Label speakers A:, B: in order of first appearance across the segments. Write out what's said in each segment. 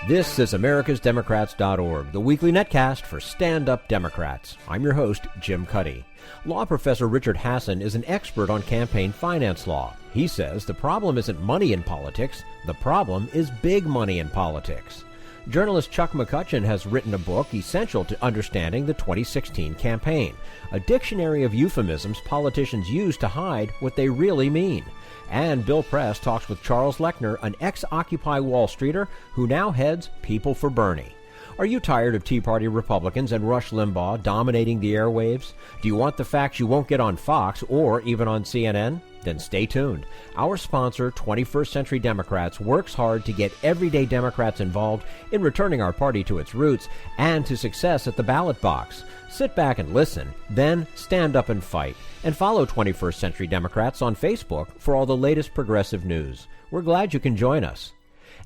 A: This is americasdemocrats.org, the weekly netcast for stand-up Democrats. I'm your host, Jim Cuddy. Law professor Richard Hasen is an expert on campaign finance law. He says the problem isn't money in politics, the problem is big money in politics. Journalist Chuck McCutcheon has written a book essential to understanding the 2016 campaign, a dictionary of euphemisms politicians use to hide what they really mean. And Bill Press talks with Charles Lechner, an ex-Occupy Wall Streeter who now heads People for Bernie. Are you tired of Tea Party Republicans and Rush Limbaugh dominating the airwaves? Do you want the facts you won't get on Fox or even on CNN? Then stay tuned. Our sponsor, 21st Century Democrats, works hard to get everyday Democrats involved in returning our party to its roots and to success at the ballot box. Sit back and listen, then stand up and fight. And follow 21st Century Democrats on Facebook for all the latest progressive news. We're glad you can join us.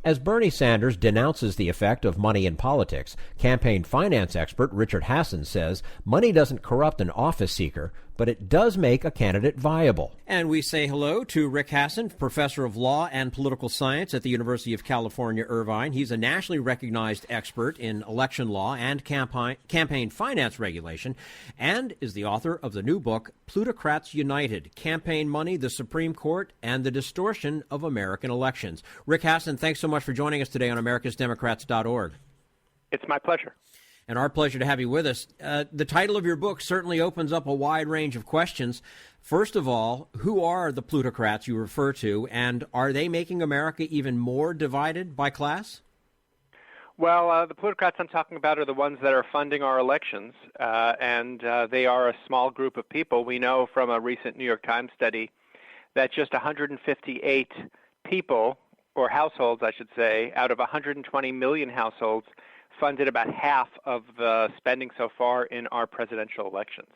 A: As Bernie Sanders denounces the effect of money in politics, campaign finance expert Richard Hasen says money doesn't corrupt an office seeker, but it does make a candidate viable. And we say hello to Rick Hasen, professor of law and political science at the University of California, Irvine. He's a nationally recognized expert in election law and campaign finance regulation, and is the author of the new book, Plutocrats United, Campaign Money, the Supreme Court, and the Distortion of American Elections. Rick Hasen, thanks so much for joining us today on americasdemocrats.org.
B: It's my pleasure.
A: And our pleasure to have you with us. The title of your book certainly opens up a wide range of questions. First of all, who are the plutocrats you refer to, and are they making America even more divided by class?
B: Well, the plutocrats I'm talking about are the ones that are funding our elections, and they are a small group of people. We know from a recent New York Times study that just 158 people, or households, I should say, out of 120 million households funded about half of the spending so far in our presidential elections.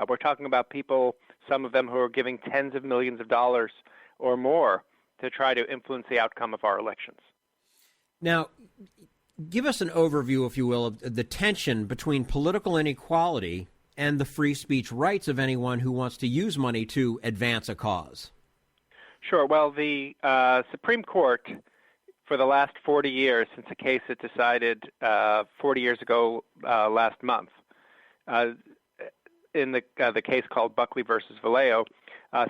B: We're talking about people, some of them who are giving tens of millions of dollars or more to try to influence the outcome of our elections.
A: Now, give us an overview, if you will, of the tension between political inequality and the free speech rights of anyone who wants to use money to advance a cause.
B: Sure. Well, the Supreme Court, for the last 40 years, since a case it decided 40 years ago last month, in the case called Buckley versus Vallejo,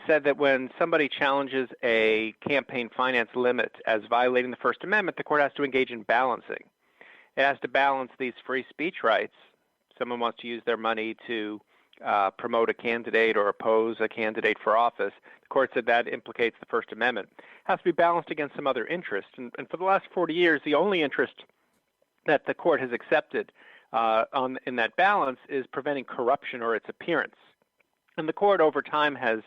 B: said that when somebody challenges a campaign finance limit as violating the First Amendment, the court has to engage in balancing. It has to balance these free speech rights. Someone wants to use their money to promote a candidate or oppose a candidate for office. The court said that implicates the First Amendment. It has to be balanced against some other interest. And for the last 40 years, the only interest that the court has accepted in that balance is preventing corruption or its appearance. And the court over time has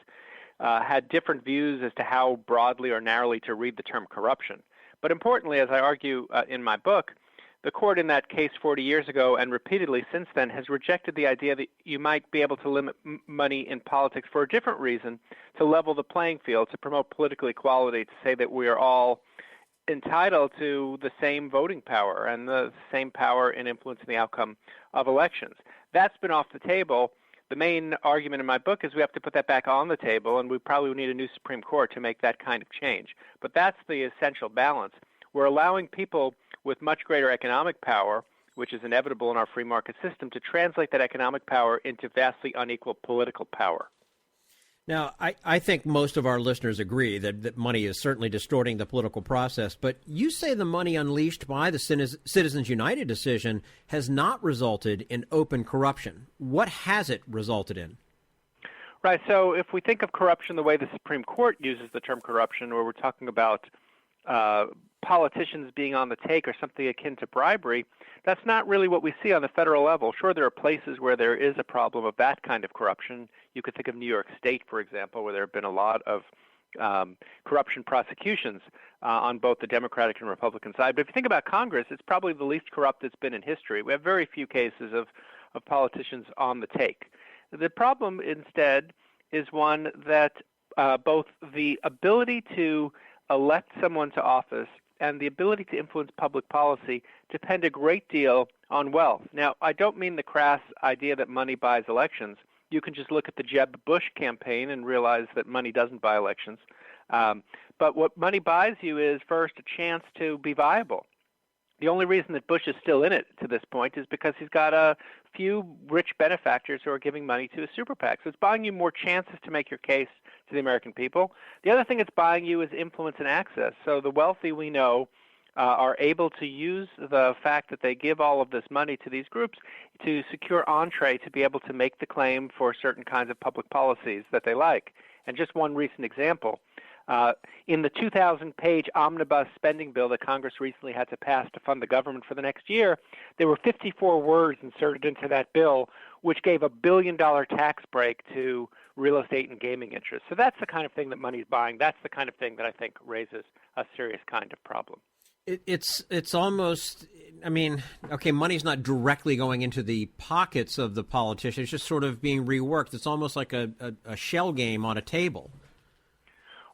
B: had different views as to how broadly or narrowly to read the term corruption. But importantly, as I argue in my book, the court in that case 40 years ago and repeatedly since then has rejected the idea that you might be able to limit money in politics for a different reason, to level the playing field, to promote political equality, to say that we are all entitled to the same voting power and the same power in influencing the outcome of elections. That's been off the table. The main argument in my book is we have to put that back on the table, and we probably need a new Supreme Court to make that kind of change. But that's the essential balance. We're allowing people with much greater economic power, which is inevitable in our free market system, to translate that economic power into vastly unequal political power.
A: Now, I think most of our listeners agree that money is certainly distorting the political process, but you say the money unleashed by the Citizens United decision has not resulted in open corruption. What has it resulted in?
B: Right, so if we think of corruption the way the Supreme Court uses the term corruption, where we're talking about politicians being on the take or something akin to bribery, that's not really what we see on the federal level. Sure, there are places where there is a problem of that kind of corruption. You could think of New York State, for example, where there have been a lot of corruption prosecutions on both the Democratic and Republican side. But if you think about Congress, it's probably the least corrupt it's been in history. We have very few cases of politicians on the take. The problem instead is one that both the ability to elect someone to office and the ability to influence public policy depend a great deal on wealth. Now, I don't mean the crass idea that money buys elections. You can just look at the Jeb Bush campaign and realize that money doesn't buy elections. But what money buys you is, first, a chance to be viable. The only reason that Bush is still in it to this point is because he's got a few rich benefactors who are giving money to a super PAC. So it's buying you more chances to make your case to the American people. The other thing it's buying you is influence and access. So the wealthy, we know, are able to use the fact that they give all of this money to these groups to secure entree to be able to make the claim for certain kinds of public policies that they like. And just one recent example. In the 2,000-page omnibus spending bill that Congress recently had to pass to fund the government for the next year, there were 54 words inserted into that bill, which gave a $1 billion tax break to real estate and gaming interests. So that's the kind of thing that money's buying. That's the kind of thing that I think raises a serious kind of problem.
A: It's almost, I mean, okay, money's not directly going into the pockets of the politicians. It's just sort of being reworked. It's almost like a shell game on a table.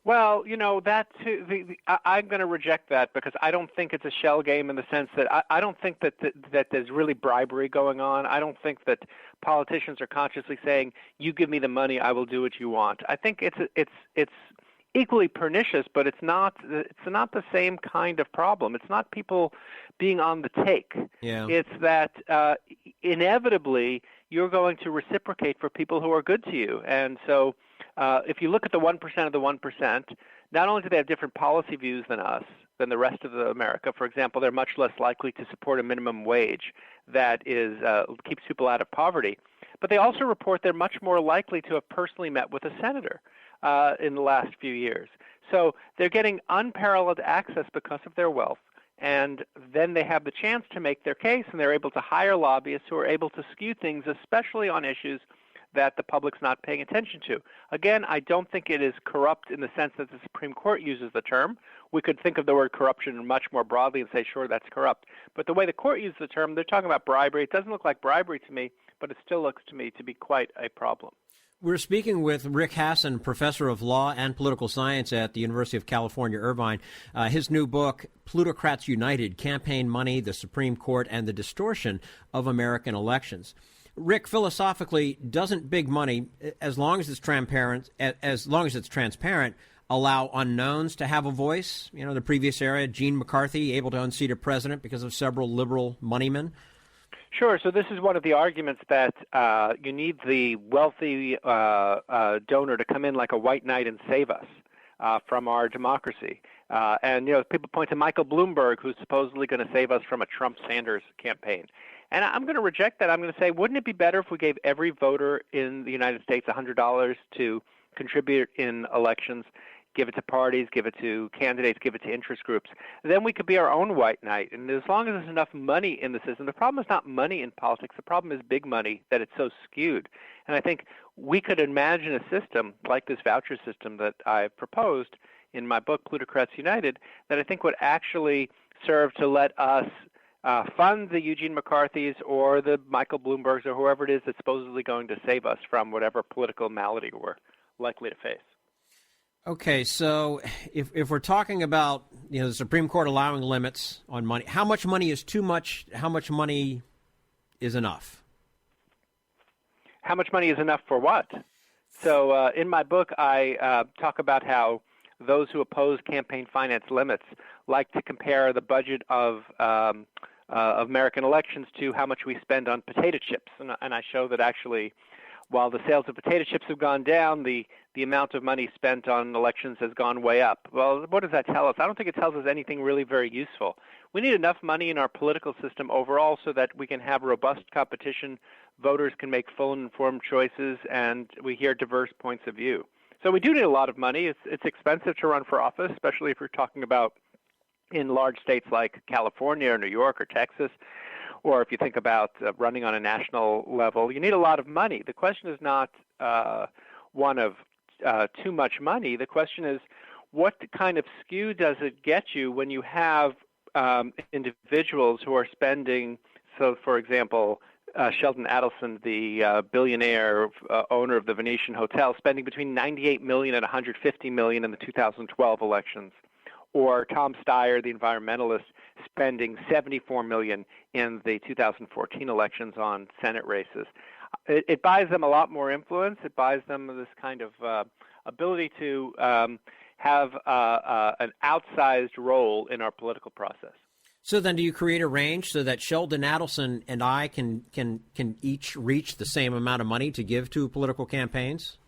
B: Well, that too, I'm going to reject that because I don't think it's a shell game in the sense that I don't think that there's really bribery going on. I don't think that politicians are consciously saying, "You give me the money, I will do what you want." I think it's equally pernicious, but it's not the same kind of problem. It's not people being on the take.
A: Yeah.
B: It's that inevitably you're going to reciprocate for people who are good to you, and so. If you look at the 1% of the 1%, not only do they have different policy views than us, than the rest of America. For example, they're much less likely to support a minimum wage that keeps people out of poverty. But they also report they're much more likely to have personally met with a senator in the last few years. So they're getting unparalleled access because of their wealth. And then they have the chance to make their case, and they're able to hire lobbyists who are able to skew things, especially on issues that the public's not paying attention to. Again, I don't think it is corrupt in the sense that the Supreme Court uses the term. We could think of the word corruption much more broadly and say, sure, that's corrupt. But the way the court uses the term, they're talking about bribery. It doesn't look like bribery to me, but it still looks to me to be quite a problem.
A: We're speaking with Rick Hasen, professor of law and political science at the University of California, Irvine. His new book, Plutocrats United, Campaign Money, the Supreme Court, and the Distortion of American Elections. Rick, philosophically, doesn't big money, as long as it's transparent, allow unknowns to have a voice? The previous era, Gene McCarthy able to unseat a president because of several liberal moneymen.
B: Sure. So this is one of the arguments that you need the wealthy donor to come in like a white knight and save us from our democracy. And people point to Michael Bloomberg, who's supposedly going to save us from a Trump-Sanders campaign. And I'm going to reject that. I'm going to say, wouldn't it be better if we gave every voter in the United States $100 to contribute in elections, give it to parties, give it to candidates, give it to interest groups? Then we could be our own white knight. And as long as there's enough money in the system, the problem is not money in politics. The problem is big money, that it's so skewed. And I think we could imagine a system like this voucher system that I've proposed in my book, Plutocrats United, that I think would actually serve to let us fund the Eugene McCarthys or the Michael Bloombergs or whoever it is that's supposedly going to save us from whatever political malady we're likely to face.
A: Okay, so if we're talking about the Supreme Court allowing limits on money, how much money is too much? How much money is enough?
B: How much money is enough for what? So in my book, I talk about how those who oppose campaign finance limits like to compare the budget of American elections to how much we spend on potato chips. And I show that actually, while the sales of potato chips have gone down, the amount of money spent on elections has gone way up. Well, what does that tell us? I don't think it tells us anything really very useful. We need enough money in our political system overall so that we can have robust competition, voters can make full and informed choices, and we hear diverse points of view. So we do need a lot of money. It's expensive to run for office, especially if you're talking about in large states like California or New York or Texas, or if you think about running on a national level. You need a lot of money. The question is not one of too much money. The question is, what kind of skew does it get you when you have individuals who are spending, so for example, Sheldon Adelson, the billionaire owner of the Venetian Hotel, spending between $98 million and $150 million in the 2012 elections, or Tom Steyer, the environmentalist, spending $74 million in the 2014 elections on Senate races. It buys them a lot more influence. It buys them this kind of ability to have an outsized role in our political process.
A: So then do you create a range so that Sheldon Adelson and I can each reach the same amount of money to give to political campaigns?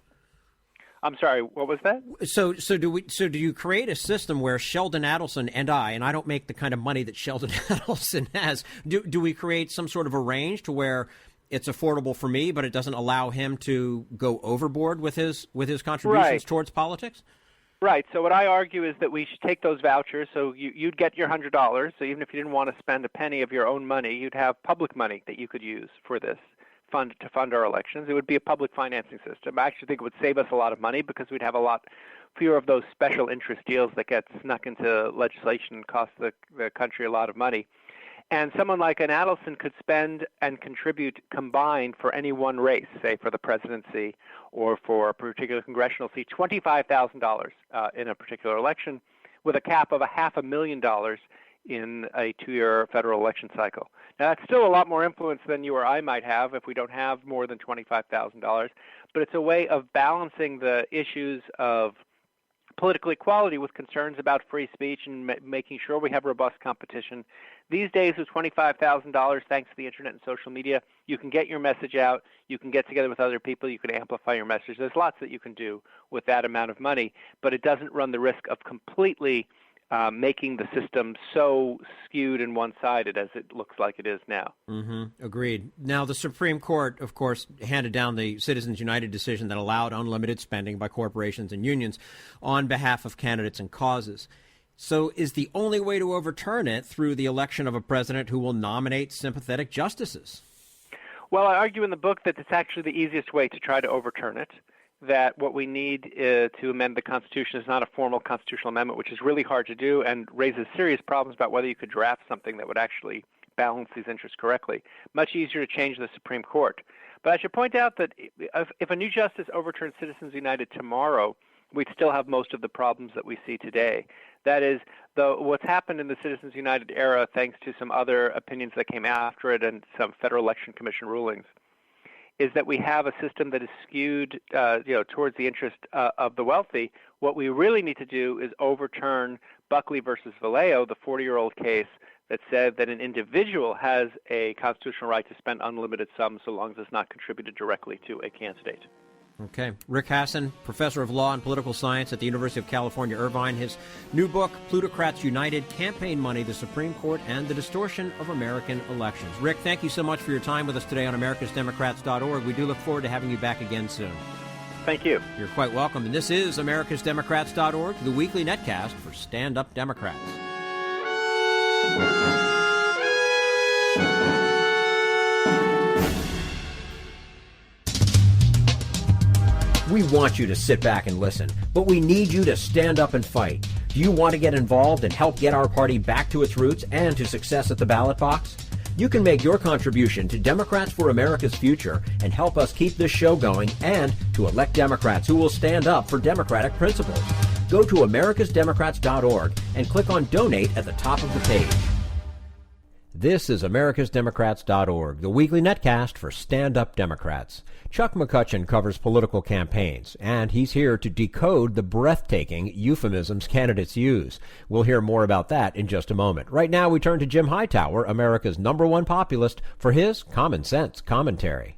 B: I'm sorry, what was that?
A: So do you create a system where Sheldon Adelson and I don't make the kind of money that Sheldon Adelson has, do we create some sort of a range to where it's affordable for me, but it doesn't allow him to go overboard with his contributions towards politics?
B: Right. So what I argue is that we should take those vouchers. So you'd get your $100. So even if you didn't want to spend a penny of your own money, you'd have public money that you could use for this to fund our elections. It would be a public financing system. I actually think it would save us a lot of money because we'd have a lot fewer of those special interest deals that get snuck into legislation and cost the country a lot of money. And someone like an Adelson could spend and contribute combined for any one race, say for the presidency or for a particular congressional seat, $25,000 in a particular election, with a cap of $500,000 in a 2-year federal election cycle. Now, that's still a lot more influence than you or I might have if we don't have more than $25,000, but it's a way of balancing the issues of political equality with concerns about free speech and making sure we have robust competition. These days, with $25,000, thanks to the internet and social media, you can get your message out, you can get together with other people, you can amplify your message. There's lots that you can do with that amount of money, but it doesn't run the risk of completely making the system so skewed and one-sided as it looks like it is now.
A: Mm-hmm. Agreed. Now, the Supreme Court, of course, handed down the Citizens United decision that allowed unlimited spending by corporations and unions on behalf of candidates and causes. So is the only way to overturn it through the election of a president who will nominate sympathetic justices?
B: Well, I argue in the book that it's actually the easiest way to try to overturn it, that what we need to amend the Constitution is not a formal constitutional amendment, which is really hard to do and raises serious problems about whether you could draft something that would actually balance these interests correctly. Much easier to change the Supreme Court. But I should point out that if a new justice overturned Citizens United tomorrow, we'd still have most of the problems that we see today. That is, what's happened in the Citizens United era, thanks to some other opinions that came after it and some Federal Election Commission rulings, is that we have a system that is skewed towards the interest of the wealthy. What we really need to do is overturn Buckley versus Vallejo, the 40-year-old case that said that an individual has a constitutional right to spend unlimited sums so long as it's not contributed directly to a candidate.
A: Okay. Rick Hasen, professor of law and political science at the University of California, Irvine. His new book, Plutocrats United, Campaign Money, the Supreme Court, and the Distortion of American Elections. Rick, thank you so much for your time with us today on americasdemocrats.org. We do look forward to having you back again soon.
B: Thank you.
A: You're quite welcome. And this is americasdemocrats.org, the weekly netcast for stand-up Democrats. We want you to sit back and listen, but we need you to stand up and fight. Do you want to get involved and help get our party back to its roots and to success at the ballot box? You can make your contribution to Democrats for America's Future and help us keep this show going and to elect Democrats who will stand up for democratic principles. Go to americasdemocrats.org and click on Donate at the top of the page. This is americasdemocrats.org, the weekly netcast for stand-up Democrats. Chuck McCutcheon covers political campaigns, and he's here to decode the breathtaking euphemisms candidates use. We'll hear more about that in just a moment. Right now, we turn to Jim Hightower, America's #1 populist, for his common sense commentary.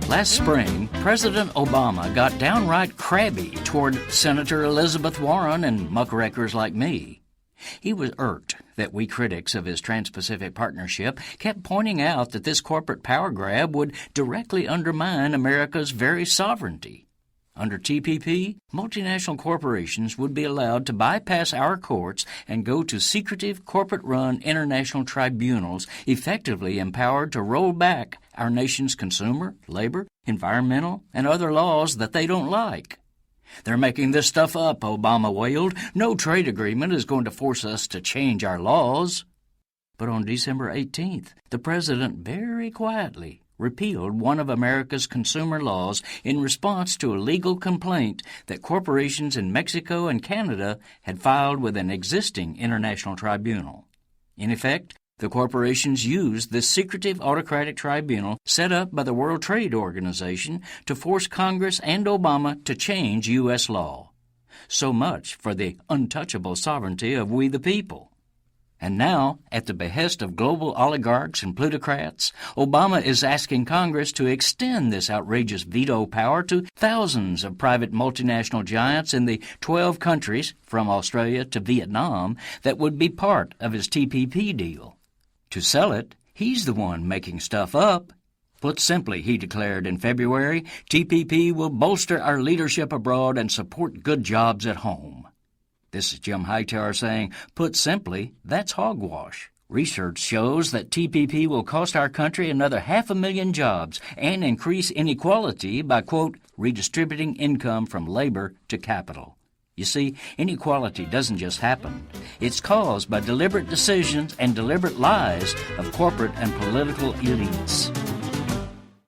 C: Last spring, President Obama got downright crabby toward Senator Elizabeth Warren and muckrakers like me. He was irked that we critics of his Trans-Pacific Partnership kept pointing out that this corporate power grab would directly undermine America's very sovereignty. Under TPP, multinational corporations would be allowed to bypass our courts and go to secretive corporate-run international tribunals effectively empowered to roll back our nation's consumer, labor, environmental, and other laws that they don't like. They're making this stuff up, Obama wailed. No trade agreement is going to force us to change our laws. But on December 18th, the president very quietly repealed one of America's consumer laws in response to a legal complaint that corporations in Mexico and Canada had filed with an existing international tribunal. In effect, the corporations used this secretive autocratic tribunal set up by the World Trade Organization to force Congress and Obama to change U.S. law. So much for the untouchable sovereignty of we the people. And now, at the behest of global oligarchs and plutocrats, Obama is asking Congress to extend this outrageous veto power to thousands of private multinational giants in the 12 countries, from Australia to Vietnam, that would be part of his TPP deal. To sell it, he's the one making stuff up. Put simply, he declared in February, TPP will bolster our leadership abroad and support good jobs at home. This is Jim Hightower saying, put simply, that's hogwash. Research shows that TPP will cost our country another 500,000 jobs and increase inequality by, quote, redistributing income from labor to capital. You see, inequality doesn't just happen. It's caused by deliberate decisions and deliberate lies of corporate and political elites.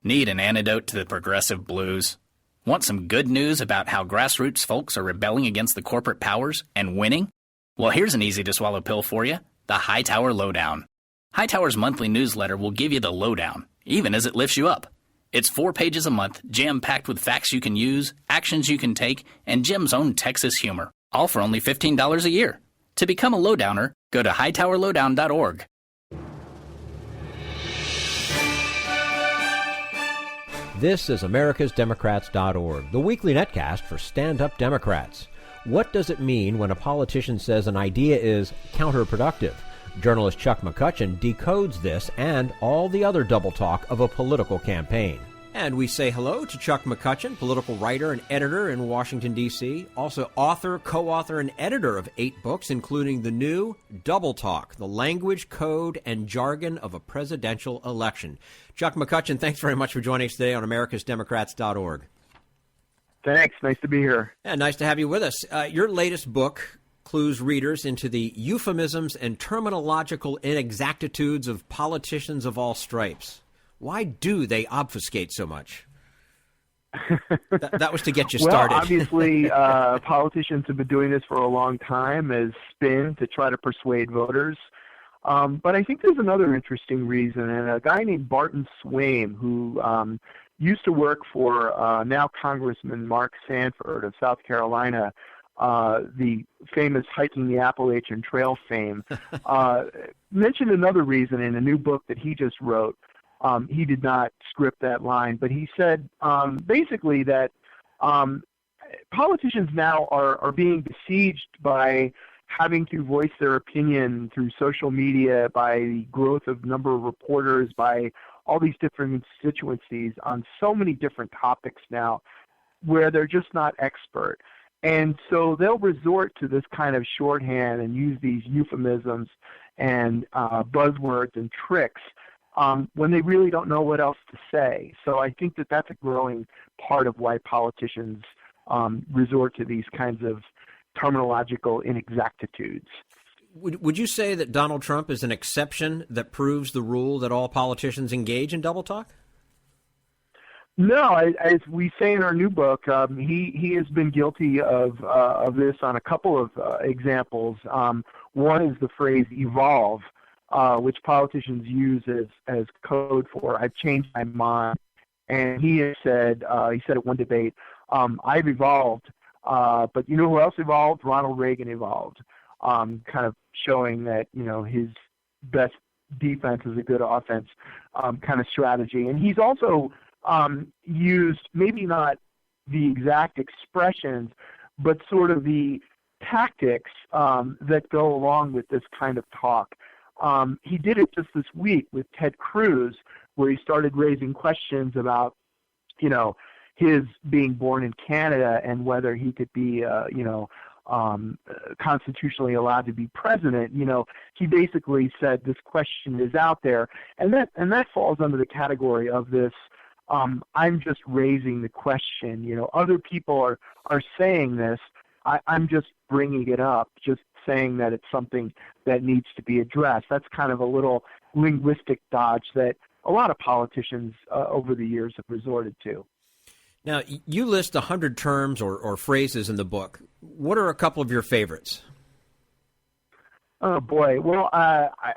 D: Need an antidote to the progressive blues? Want some good news about how grassroots folks are rebelling against the corporate powers and winning? Well, here's an easy-to-swallow pill for you, the Hightower Lowdown. Hightower's monthly newsletter will give you the lowdown, even as it lifts you up. It's 4 pages a month, jam-packed with facts you can use, actions you can take, and Jim's own Texas humor, all for only $15 a year. To become a lowdowner, go to hightowerlowdown.org.
A: This is americasdemocrats.org, the weekly netcast for stand-up Democrats. What does it mean when a politician says an idea is counterproductive? Journalist Chuck McCutcheon decodes this and all the other double talk of a political campaign. And we say hello to Chuck McCutcheon, political writer and editor in Washington, D.C., also author, co-author, and editor of 8 books, including the new Double Talk, the language, code, and jargon of a presidential election. Chuck McCutcheon, thanks very much for joining us today on americasdemocrats.org.
E: Thanks. Nice to be here.
A: Yeah, nice to have you with us. Your latest book clues readers into the euphemisms and terminological inexactitudes of politicians of all stripes. Why do they obfuscate so much? That was to get you started.
E: Well, obviously, politicians have been doing this for a long time as spin to try to persuade voters. But I think there's another interesting reason, and a guy named Barton Swaim, who used to work for now Congressman Mark Sanford of South Carolina, the famous Hiking the Appalachian Trail fame, mentioned another reason in a new book that he just wrote. He did not script that line, but he said basically that politicians now are being besieged by having to voice their opinion through social media, by the growth of number of reporters, by all these different constituencies on so many different topics now where they're just not expert. And so they'll resort to this kind of shorthand and use these euphemisms and buzzwords and tricks when they really don't know what else to say. So I think that that's a growing part of why politicians resort to these kinds of terminological inexactitudes.
A: Would you say that Donald Trump is an exception that proves the rule that all politicians engage in double talk?
E: No, as we say in our new book, he has been guilty of this on a couple of examples. One is the phrase "evolve," which politicians use as code for "I've changed my mind." And he has said, he said at one debate, "I've evolved, but you know who else evolved? Ronald Reagan evolved," kind of showing that his best defense is a good offense kind of strategy. And he's also used maybe not the exact expressions, but sort of the tactics that go along with this kind of talk. He did it just this week with Ted Cruz, where he started raising questions about, his being born in Canada and whether he could be, constitutionally allowed to be president. He basically said this question is out there, and that falls under the category of this. I'm just raising the question. Other people are saying this. I'm just bringing it up, just saying that it's something that needs to be addressed. That's kind of a little linguistic dodge that a lot of politicians over the years have resorted to.
A: Now, you list 100 terms or phrases in the book. What are a couple of your favorites?
E: Oh, boy. Well, I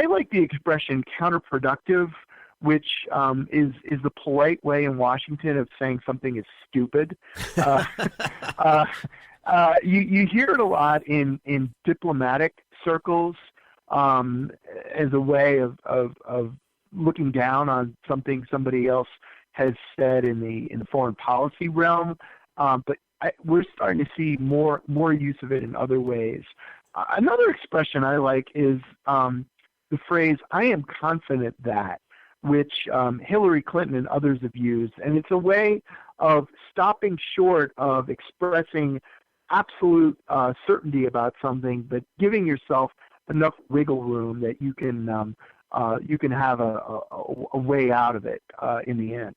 E: like the expression counterproductive, which is the polite way in Washington of saying something is stupid. You hear it a lot in diplomatic circles. as a way of looking down on something somebody else has said in the foreign policy realm. But we're starting to see more use of it in other ways. Another expression I like is the phrase, "I am confident that," which Hillary Clinton and others have used. And it's a way of stopping short of expressing absolute certainty about something, but giving yourself enough wiggle room that you can have a way out of it in the end.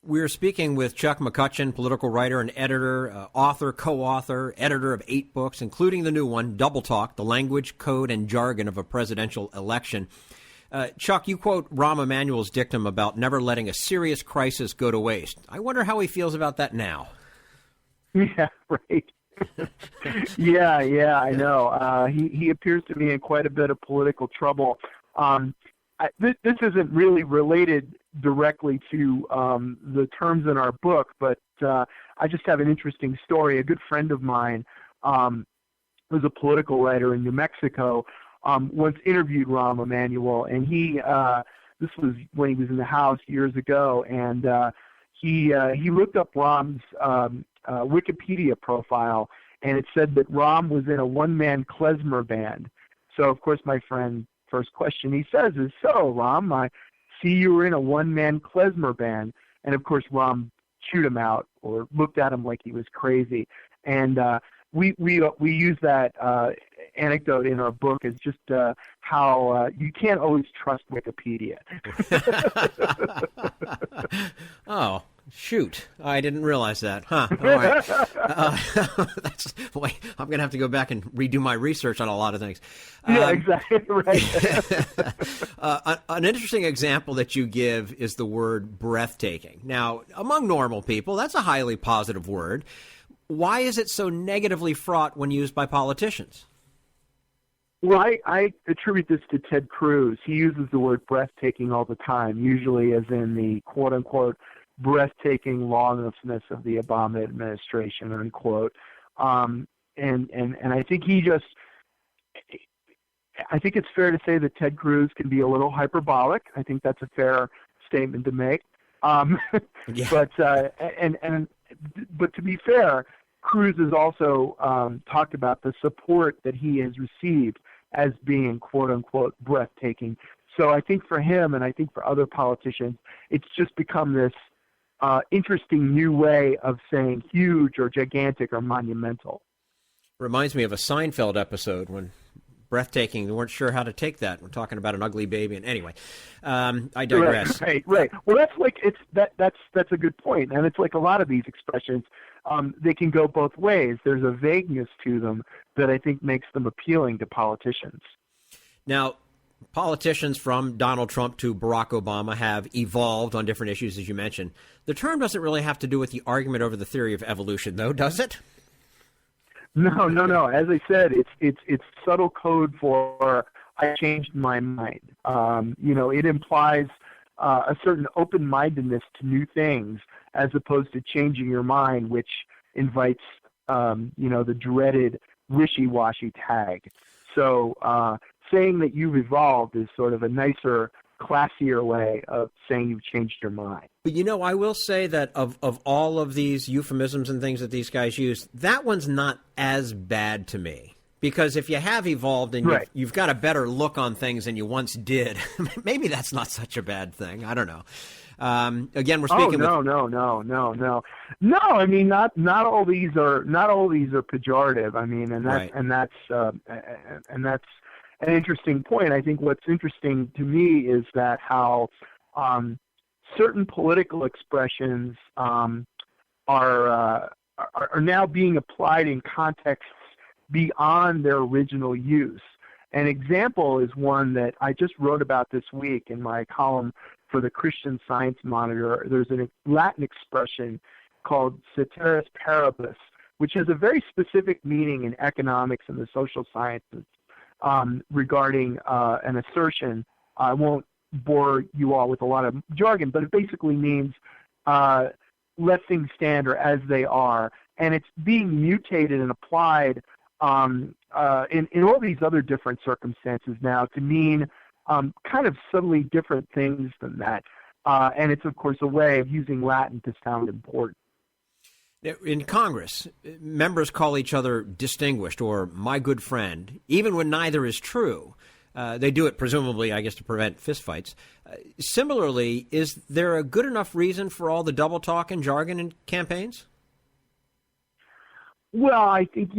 A: We're speaking with Chuck McCutcheon, political writer and editor, author, co-author, editor of 8 books, including the new one, Double Talk, The Language, Code, and Jargon of a Presidential Election. Chuck, you quote Rahm Emanuel's dictum about never letting a serious crisis go to waste. I wonder how he feels about that now.
E: Yeah, right. yeah, I know. He appears to be in quite a bit of political trouble. This isn't really related directly to the terms in our book, but I just have an interesting story. A good friend of mine was a political writer in New Mexico, once interviewed Rahm Emanuel, and this was when he was in the House years ago, and he looked up Rahm's Wikipedia profile, and it said that Rahm was in a one-man klezmer band. So, of course, my friend, first question he says is, "So, Rahm, I see you were in a one-man klezmer band." And, of course, Rahm chewed him out or looked at him like he was crazy. And we use that anecdote in our book as just how you can't always trust Wikipedia.
A: Oh, shoot. I didn't realize that. Huh. All right. Boy, I'm going to have to go back and redo my research on a lot of things.
E: Yeah, exactly. Right.
A: An interesting example that you give is the word breathtaking. Now, among normal people, that's a highly positive word. Why is it so negatively fraught when used by politicians?
E: Well, I attribute this to Ted Cruz. He uses the word breathtaking all the time, usually as in the quote-unquote breathtaking lawlessness of the Obama administration, unquote. And I think I think it's fair to say that Ted Cruz can be a little hyperbolic. I think that's a fair statement to make.
A: Yeah.
E: But to be fair, Cruz has also talked about the support that he has received as being, quote unquote, breathtaking. So I think for him, and I think for other politicians, it's just become this interesting new way of saying huge or gigantic or monumental.
A: Reminds me of a Seinfeld episode when breathtaking, they weren't sure how to take that. We're talking about an ugly baby. And anyway, I digress.
E: Right. Well, that's a good point. And it's like a lot of these expressions, they can go both ways. There's a vagueness to them that I think makes them appealing to politicians.
A: Now, politicians from Donald Trump to Barack Obama have evolved on different issues, as you mentioned. The term doesn't really have to do with the argument over the theory of evolution, though, does it?
E: No. As I said, it's subtle code for I changed my mind. It implies a certain open-mindedness to new things, as opposed to changing your mind, which invites the dreaded wishy-washy tag. So saying that you've evolved is sort of a nicer, classier way of saying you've changed your mind.
A: But, I will say that of all of these euphemisms and things that these guys use, that one's not as bad to me. Because if you have evolved and
E: right.
A: you've got a better look on things than you once did, maybe that's not such a bad thing. I don't know. Again, we're speaking.
E: No. No. I mean, not all these are pejorative. I mean, and that's an interesting point. I think what's interesting to me is that how certain political expressions are now being applied in contexts beyond their original use. An example is one that I just wrote about this week in my column for the Christian Science Monitor. There's a Latin expression called ceteris paribus, which has a very specific meaning in economics and the social sciences regarding an assertion. I won't bore you all with a lot of jargon, but it basically means let things stand or as they are. And it's being mutated and applied in all these other different circumstances now to mean kind of subtly different things than that. And it's, of course, a way of using Latin to sound important.
A: In Congress, members call each other distinguished or my good friend, even when neither is true. They do it, presumably, I guess, to prevent fistfights. Similarly, is there a good enough reason for all the double talk and jargon in campaigns?
E: Well, I think,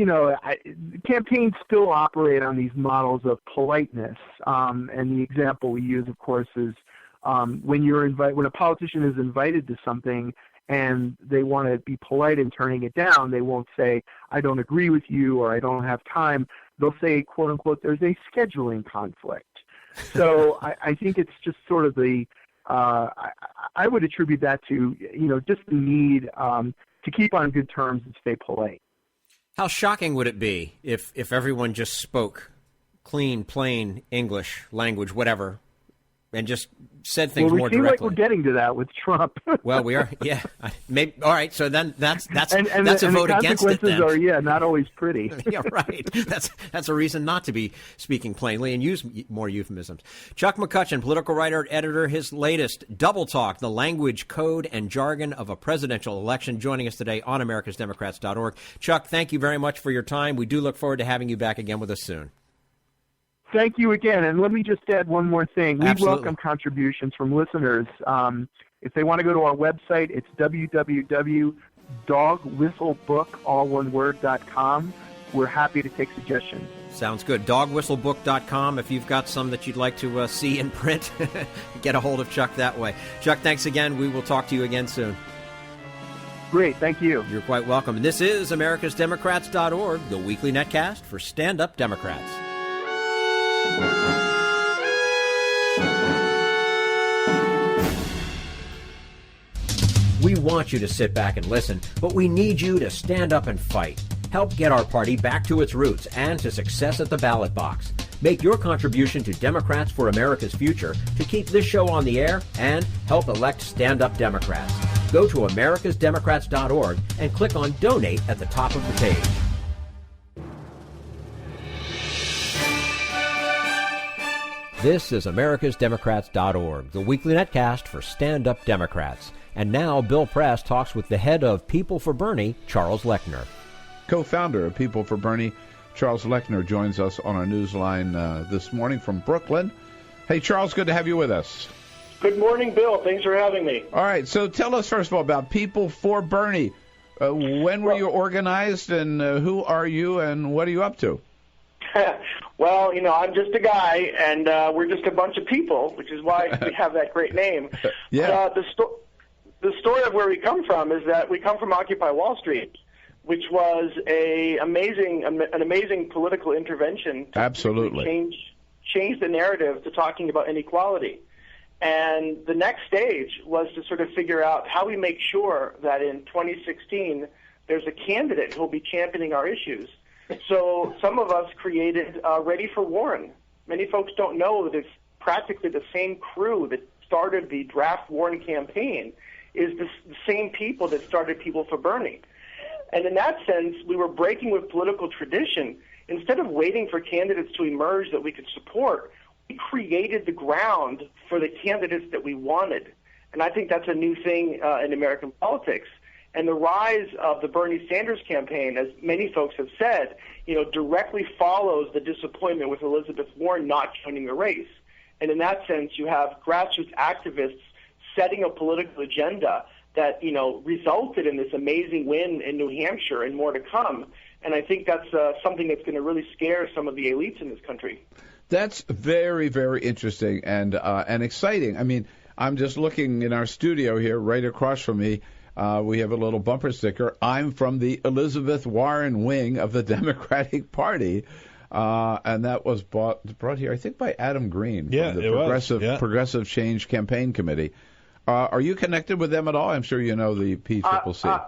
E: campaigns still operate on these models of politeness. And the example we use, of course, is when a politician is invited to something and they want to be polite in turning it down, they won't say, I don't agree with you or I don't have time. They'll say, quote unquote, there's a scheduling conflict. So I think it's just sort of I would attribute that to, just the need to keep on good terms and stay polite.
A: How shocking would it be if everyone just spoke clean, plain English language, whatever, and just said things more directly?
E: Well, we seem like we're getting to that with Trump.
A: Well, we are, yeah. Maybe, all right, so then that's
E: and
A: a vote against it then.
E: The consequences are, not always pretty.
A: Yeah, right. That's a reason not to be speaking plainly and use more euphemisms. Chuck McCutcheon, political writer and editor, his latest Double Talk, the language, code, and jargon of a presidential election, joining us today on americasdemocrats.org. Chuck, thank you very much for your time. We do look forward to having you back again with us soon.
E: Thank you again. And let me just add one more thing. We
A: Absolutely.
E: welcome contributions from listeners. If they want to go to our website, it's www.dogwhistlebook.com. We're happy to take suggestions.
A: Sounds good. Dogwhistlebook.com. If you've got some that you'd like to see in print, get a hold of Chuck that way. Chuck, thanks again. We will talk to you again soon.
E: Great. Thank you.
A: You're quite welcome. And this is americasdemocrats.org, the weekly netcast for stand-up Democrats. We want you to sit back and listen, but we need you to stand up and fight. Help get our party back to its roots and to success at the ballot box. Make your contribution to Democrats for America's Future to keep this show on the air and help elect stand-up Democrats. Go to americasdemocrats.org and click on Donate at the top of the page. This is americasdemocrats.org, the weekly netcast for stand-up Democrats. And now Bill Press talks with the head of People for Bernie, Charles Lechner.
F: Co-founder of People for Bernie, Charles Lechner, joins us on our newsline this morning from Brooklyn. Hey, Charles, good to have you with us.
G: Good morning, Bill. Thanks for having me.
F: All right, so tell us, first of all, about People for Bernie. When were you organized, and who are you, and what are you up to?
G: Well, I'm just a guy, and we're just a bunch of people, which is why we have that great name.
F: Yeah.
G: The story of where we come from is that we come from Occupy Wall Street, which was an amazing political intervention to
F: Absolutely.
G: change the narrative to talking about inequality. And the next stage was to sort of figure out how we make sure that in 2016 there's a candidate who will be championing our issues. So some of us created Ready for Warren. Many folks don't know that it's practically the same crew that started the Draft Warren campaign is the same people that started People for Bernie. And in that sense, we were breaking with political tradition. Instead of waiting for candidates to emerge that we could support, we created the ground for the candidates that we wanted. And I think that's a new thing in American politics. And the rise of the Bernie Sanders campaign, as many folks have said, directly follows the disappointment with Elizabeth Warren not joining the race. And in that sense, you have grassroots activists setting a political agenda that, resulted in this amazing win in New Hampshire and more to come. And I think that's something that's going to really scare some of the elites in this country.
F: That's very, very interesting and exciting. I mean, I'm just looking in our studio here, right across from me. We have a little bumper sticker. I'm from the Elizabeth Warren wing of the Democratic Party. And that was brought here, I think, by Adam Green from the Progressive Change Campaign Committee. Are you connected with them at all? I'm sure you know the PCCC.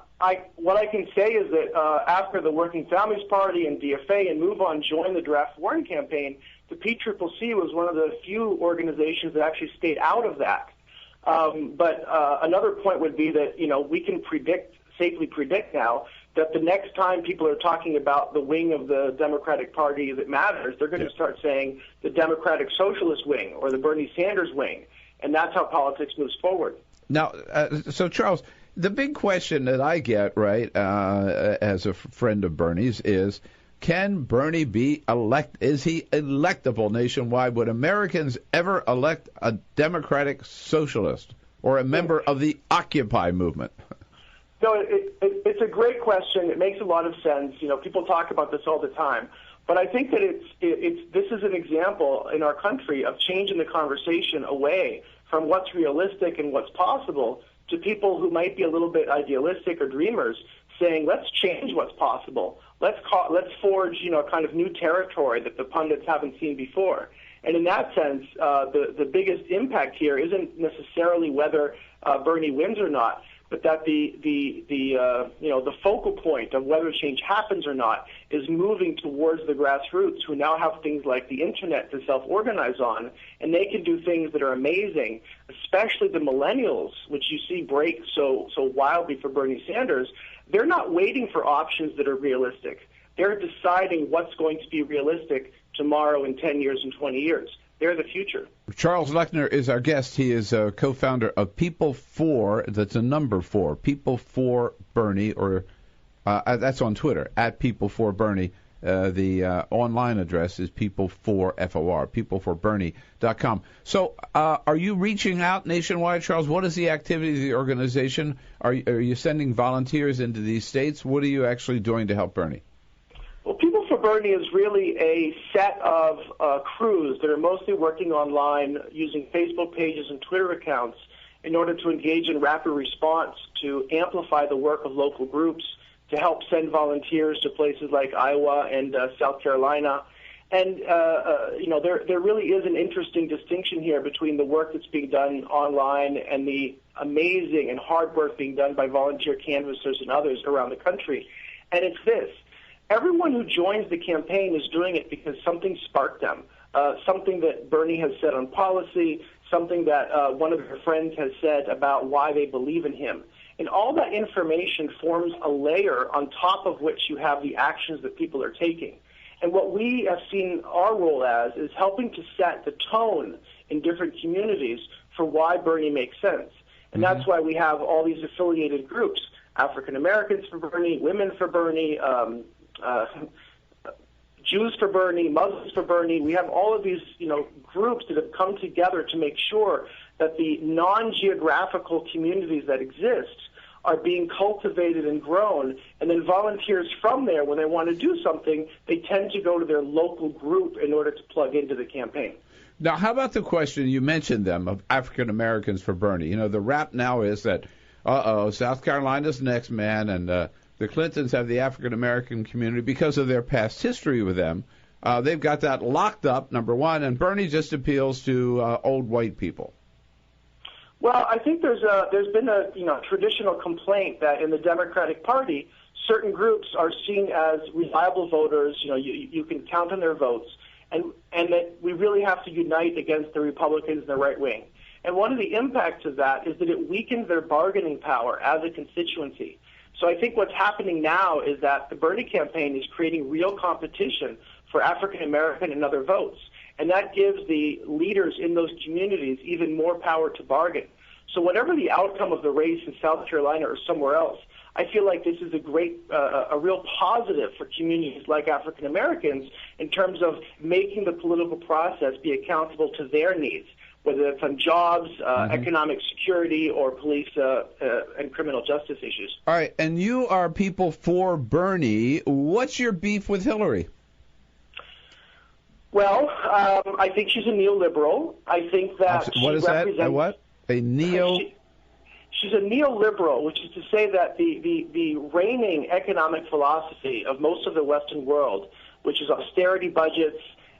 G: What I can say is that after the Working Families Party and DFA and Move On joined the Draft Warren campaign, the PCCC was one of the few organizations that actually stayed out of that. But another point would be that, we can safely predict now that the next time people are talking about the wing of the Democratic Party that matters, they're going to start saying the Democratic Socialist wing or the Bernie Sanders wing, and that's how politics moves forward.
F: Now, so Charles, the big question that I get, right, as a friend of Bernie's is, can Bernie be is he electable nationwide? Would Americans ever elect a Democratic Socialist or a member of the Occupy movement?
G: No, it's a great question. It makes a lot of sense. You know, people talk about this all the time. But I think that this is an example in our country of changing the conversation away from what's realistic and what's possible to people who might be a little bit idealistic or dreamers, saying, let's change what's possible. Let's forge, kind of new territory that the pundits haven't seen before. And in that sense, the biggest impact here isn't necessarily whether Bernie wins or not, but that the focal point of whether change happens or not is moving towards the grassroots, who now have things like the internet to self-organize on, and they can do things that are amazing, especially the millennials, which you see break so wildly for Bernie Sanders. They're not waiting for options that are realistic. They're deciding what's going to be realistic tomorrow, in 10 years, and 20 years. They're the future. Charles
F: Lechner is our guest. He is a co-founder of People For, that's a number 4, People For Bernie, or that's on Twitter, at People For Bernie. The online address is People4FOR, peopleforbernie.com. So are you reaching out nationwide, Charles? What is the activity of the organization? Are you sending volunteers into these states? What are you actually doing to help Bernie?
G: Well, People for Bernie is really a set of crews that are mostly working online using Facebook pages and Twitter accounts in order to engage in rapid response to amplify the work of local groups, to help send volunteers to places like Iowa and South Carolina. And, there really is an interesting distinction here between the work that's being done online and the amazing and hard work being done by volunteer canvassers and others around the country. And it's this. Everyone who joins the campaign is doing it because something sparked them, something that Bernie has said on policy, something that one of their friends has said about why they believe in him. And all that information forms a layer on top of which you have the actions that people are taking. And what we have seen our role as is helping to set the tone in different communities for why Bernie makes sense. And that's why we have all these affiliated groups, African Americans for Bernie, Women for Bernie, Jews for Bernie, Muslims for Bernie. We have all of these, groups that have come together to make sure that the non-geographical communities that exist are being cultivated and grown, and then volunteers from there, when they want to do something, they tend to go to their local group in order to plug into the campaign.
F: Now, how about the question, you mentioned them, of African Americans for Bernie? The rap now is that, South Carolina's next, man, and the Clintons have the African American community because of their past history with them. They've got that locked up, number one, and Bernie just appeals to old white people.
G: Well, I think there's been a traditional complaint that in the Democratic Party, certain groups are seen as reliable voters. You can count on their votes, and that we really have to unite against the Republicans and the right wing. And one of the impacts of that is that it weakens their bargaining power as a constituency. So I think what's happening now is that the Bernie campaign is creating real competition for African American and other votes. And that gives the leaders in those communities even more power to bargain. So whatever the outcome of the race in South Carolina or somewhere else, I feel like this is a real positive for communities like African Americans in terms of making the political process be accountable to their needs, whether it's on jobs, economic security, or police and criminal justice issues.
F: All right, and you are People For Bernie. What's your beef with Hillary?
G: Well, I think she's a neoliberal. I think that
F: what is that? A what? A neo?
G: She's a neoliberal, which is to say that the reigning economic philosophy of most of the Western world, which is austerity budgets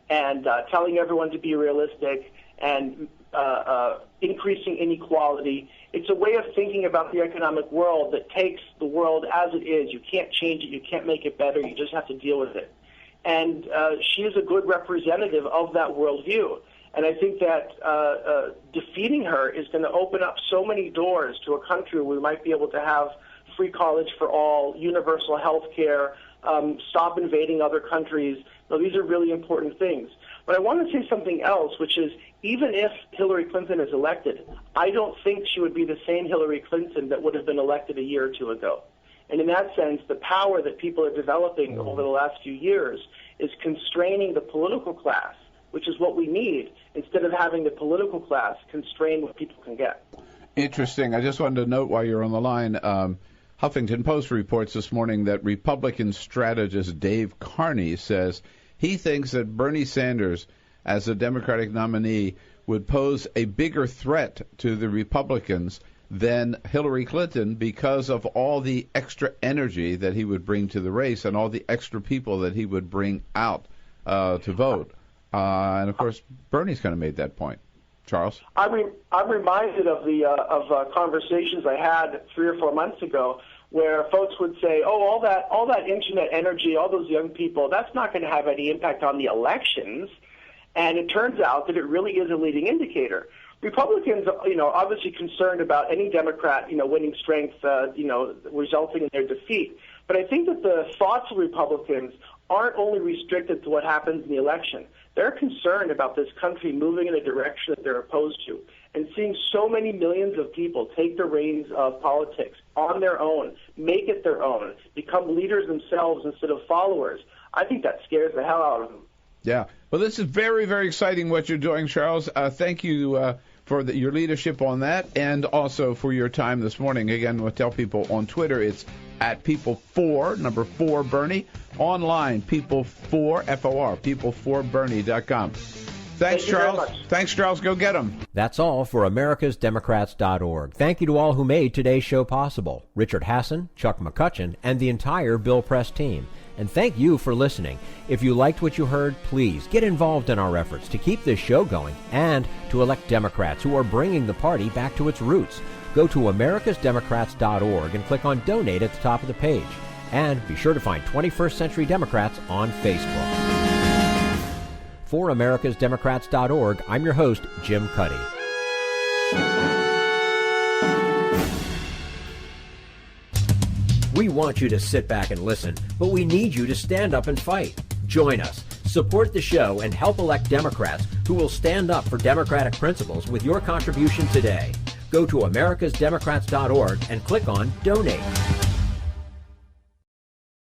G: and telling everyone to be realistic and increasing inequality, it's a way of thinking about the economic world that takes the world as it is. You can't change it. You can't make it better. You just have to deal with it. And she is a good representative of that worldview. And I think that defeating her is going to open up so many doors to a country where we might be able to have free college for all, universal health care, stop invading other countries. These are really important things. But I want to say something else, which is even if Hillary Clinton is elected, I don't think she would be the same Hillary Clinton that would have been elected a year or two ago. And in that sense, the power that people are developing over the last few years is constraining the political class, which is what we need, instead of having the political class constrain what people can get.
F: Interesting. I just wanted to note while you're on the line, Huffington Post reports this morning that Republican strategist Dave Carney says he thinks that Bernie Sanders, as a Democratic nominee, would pose a bigger threat to the Republicans than Hillary Clinton because of all the extra energy that he would bring to the race and all the extra people that he would bring out to vote. And, of course, Bernie's kind of made that point. Charles? I'm
G: reminded of the conversations I had 3 or 4 months ago where folks would say, all that internet energy, all those young people, that's not going to have any impact on the elections. And it turns out that it really is a leading indicator. Republicans, obviously concerned about any Democrat, winning strength, resulting in their defeat. But I think that the thoughtful Republicans aren't only restricted to what happens in the election. They're concerned about this country moving in a direction that they're opposed to. And seeing so many millions of people take the reins of politics on their own, make it their own, become leaders themselves instead of followers, I think that scares the hell out of them.
F: Yeah. Well, this is very, very exciting what you're doing, Charles. Thank you for your leadership on that and also for your time this morning. Again, we'll tell people on Twitter it's at People4, number 4 Bernie. Online, People4, F-O-R, People4Bernie.com. Thanks, Charles. Thanks, Charles. Go get them.
A: That's all for AmericasDemocrats.org. Thank you to all who made today's show possible. Richard Hasen, Chuck McCutcheon, and the entire Bill Press team. And thank you for listening. If you liked what you heard, please get involved in our efforts to keep this show going and to elect Democrats who are bringing the party back to its roots. Go to AmericasDemocrats.org and click on Donate at the top of the page. And be sure to find 21st Century Democrats on Facebook. For AmericasDemocrats.org, I'm your host, Jim Cuddy. We want you to sit back and listen, but we need you to stand up and fight. Join us, support the show, and help elect Democrats who will stand up for democratic principles with your contribution today. Go to AmericasDemocrats.org and click on Donate.